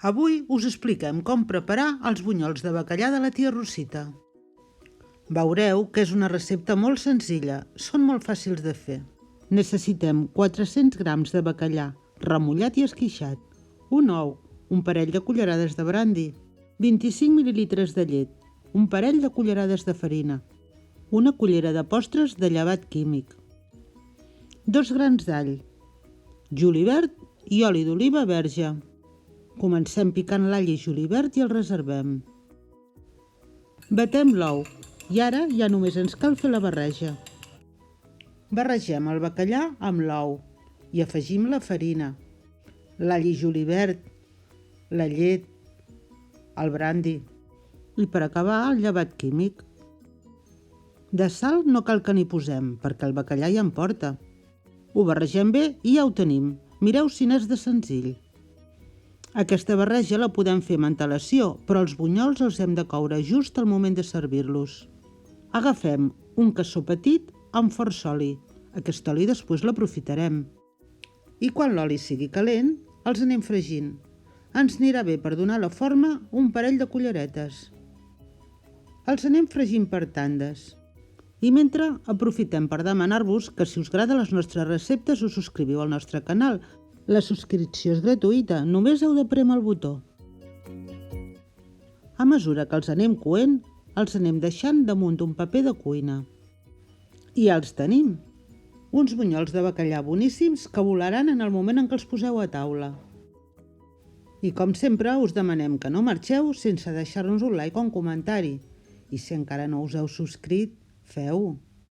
Avui us expliquem com preparar els bunyols de bacallà de la tia Rosita. Veureu que és una recepta molt senzilla, són molt fàcils de fer. Necessitem 400 grams de bacallà, remullat i esquixat, un ou, un parell de cullerades de brandi, 25 mil·lilitres de llet, un parell de cullerades de farina, una cullera de postres de llevat químic, 2 grans d'all, julivert i oli d'oliva verge. Comencem picant l'all i julivert i el reservem. Batem l'ou i ara ja només ens cal fer la barreja. Barregem el bacallà amb l'ou i afegim la farina, l'all i julivert, la llet, el brandi i per acabar el llevat químic. De sal no cal que n'hi posem perquè el bacallà ja en porta. Ho barregem bé i ja ho tenim. Mireu si n'és de senzill. Aquesta barreja la podem fer amb antelació, però els bunyols els hem de coure just al moment de servir-los. Agafem un cassó petit amb força oli. Aquest oli després l'aprofitarem. I quan l'oli sigui calent, els anem fregint. Ens anirà bé per donar la forma un parell de culleretes. Els anem fregint per tandes. I mentre aprofitem per demanar-vos que si us agraden les nostres receptes us subscriviu al nostre canal. La subscripció és gratuïta, només heu de prémer el botó. A mesura que els anem coent, els anem deixant damunt d'un paper de cuina. I ja els tenim. Uns bunyols de bacallà boníssims que volaran en el moment en què els poseu a taula. I com sempre us demanem que no marxeu sense deixar-nos un like o un comentari. I si encara no us heu subscrit, feu-ho.